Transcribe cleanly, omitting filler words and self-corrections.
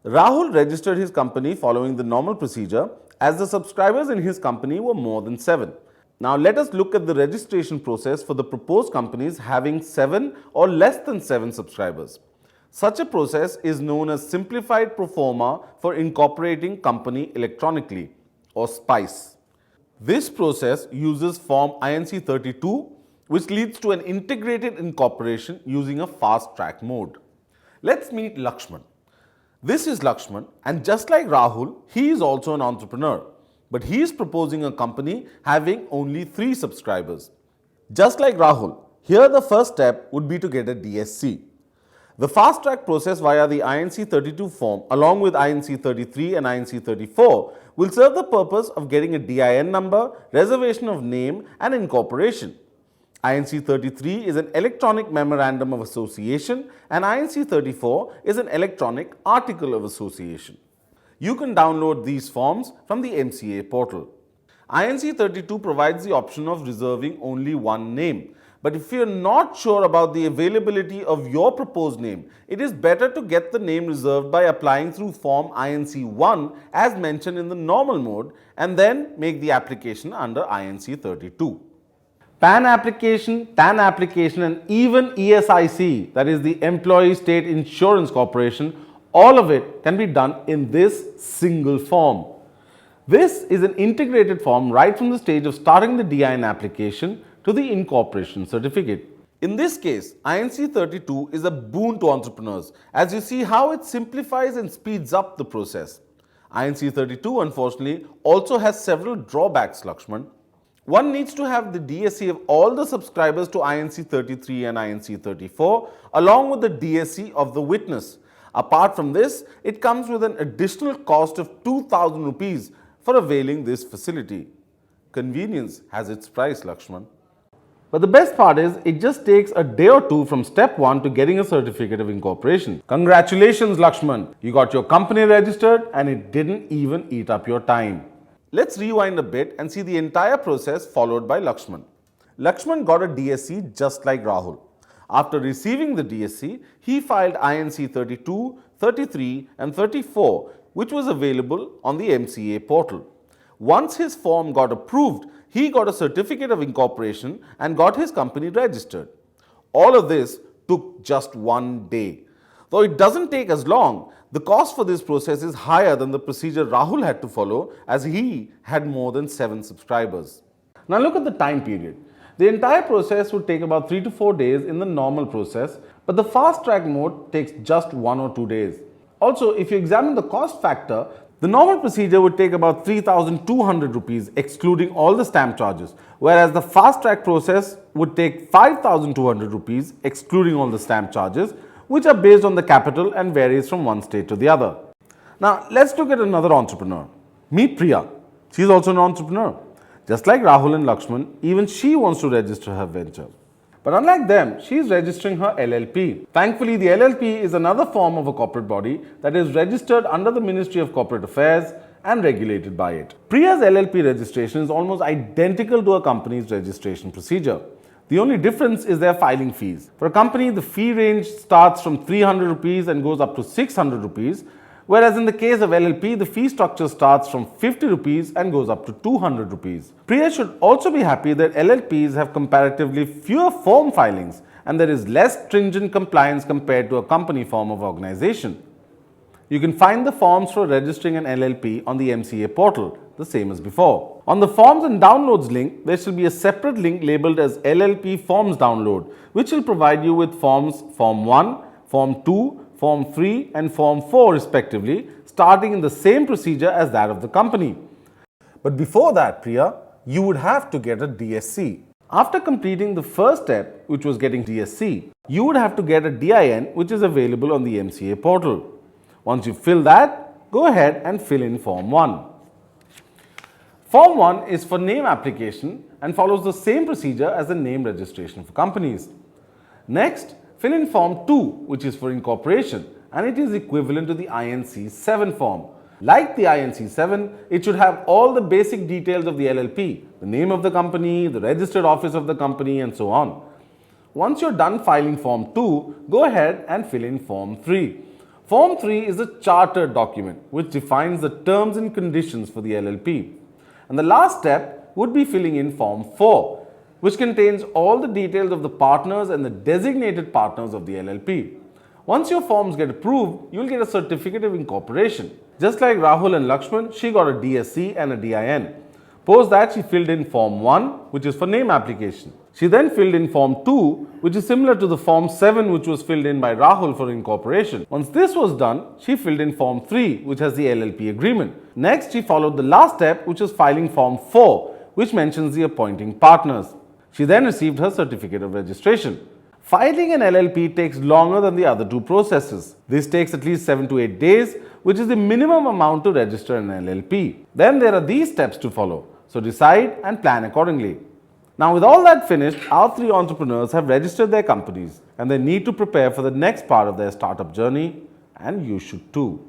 Rahul registered his company following the normal procedure as the subscribers in his company were more than 7. Now let us look at the registration process for the proposed companies having 7 or less than 7 subscribers. Such a process is known as Simplified Pro Forma for Incorporating Company Electronically, or SPICE. This process uses Form INC 32, which leads to an integrated incorporation using a fast track mode. Let's meet Lakshman. This is Lakshman, and just like Rahul, he is also an entrepreneur, but he is proposing a company having only 3 subscribers. Just like Rahul, here the first step would be to get a DSC. The fast track process via the INC 32 form along with INC 33 and INC 34 will serve the purpose of getting a DIN number, reservation of name and incorporation. INC 33 is an electronic memorandum of association and INC 34 is an electronic article of association. You can download these forms from the MCA portal. INC 32 provides the option of reserving only one name. But if you are not sure about the availability of your proposed name, it is better to get the name reserved by applying through Form INC 1 as mentioned in the normal mode and then make the application under INC 32. PAN application, TAN application and even ESIC, that is the Employee State Insurance Corporation, all of it can be done in this single form. This is an integrated form right from the stage of starting the DIN application to the incorporation certificate. In this case, INC 32 is a boon to entrepreneurs as you see how it simplifies and speeds up the process. INC 32 unfortunately also has several drawbacks, Lakshman. One needs to have the DSC of all the subscribers to INC 33 and INC 34 along with the DSC of the witness. Apart from this, it comes with an additional cost of 2,000 rupees for availing this facility. Convenience has its price, Lakshman. But the best part is, it just takes a day or two from step 1 to getting a certificate of incorporation. Congratulations, Lakshman! You got your company registered and it didn't even eat up your time. Let's rewind a bit and see the entire process followed by Lakshman. Lakshman got a DSC just like Rahul. After receiving the DSC, he filed INC 32, 33 and 34, which was available on the MCA portal. Once his form got approved, he got a certificate of incorporation and got his company registered. All of this took just one day. Though it doesn't take as long, the cost for this process is higher than the procedure Rahul had to follow as he had more than 7 subscribers. Now look at the time period. The entire process would take about 3 to 4 days in the normal process, but the fast track mode takes just 1 or 2 days. Also, if you examine the cost factor, the normal procedure would take about 3,200 rupees excluding all the stamp charges, whereas the fast track process would take 5,200 rupees excluding all the stamp charges, which are based on the capital and varies from one state to the other. Now, let's look at another entrepreneur. Meet Priya. She is also an entrepreneur. Just like Rahul and Lakshman, even she wants to register her venture. But unlike them, she is registering her LLP. Thankfully, the LLP is another form of a corporate body that is registered under the Ministry of Corporate Affairs and regulated by it. Priya's LLP registration is almost identical to a company's registration procedure. The only difference is their filing fees. For a company, the fee range starts from 300 rupees and goes up to 600 rupees, whereas in the case of LLP, the fee structure starts from 50 rupees and goes up to 200 rupees. Priya should also be happy that LLPs have comparatively fewer form filings and there is less stringent compliance compared to a company form of organization. You can find the forms for registering an LLP on the MCA portal, the same as before. On the Forms and Downloads link, there shall be a separate link labeled as LLP Forms Download, which will provide you with forms Form 1, Form 2, Form 3 and Form 4 respectively, starting in the same procedure as that of the company. But before that, Priya, you would have to get a DSC. After completing the first step, which was getting DSC, you would have to get a DIN, which is available on the MCA portal. Once you fill that, go ahead and fill in Form 1. Form 1 is for name application and follows the same procedure as the name registration for companies. Next, fill in Form 2, which is for incorporation, and it is equivalent to the INC 7 form. Like the INC 7, it should have all the basic details of the LLP, the name of the company, the registered office of the company, and so on. Once you're done filing Form 2, go ahead and fill in Form 3. Form 3 is a charter document which defines the terms and conditions for the LLP. And the last step would be filling in Form 4, which contains all the details of the partners and the designated partners of the LLP. Once your forms get approved, you'll get a certificate of incorporation. Just like Rahul and Lakshman, she got a DSC and a DIN. Post that, she filled in Form 1, which is for name application. She then filled in Form 2, which is similar to the Form 7 which was filled in by Rahul for incorporation. Once this was done, she filled in Form 3, which has the LLP agreement. Next, she followed the last step, which was filing Form 4, which mentions the appointing partners. She then received her certificate of registration. Filing an LLP takes longer than the other two processes. This takes at least 7 to 8 days, which is the minimum amount to register an LLP. Then there are these steps to follow. So decide and plan accordingly. Now, with all that finished, our 3 entrepreneurs have registered their companies and they need to prepare for the next part of their startup journey, and you should too.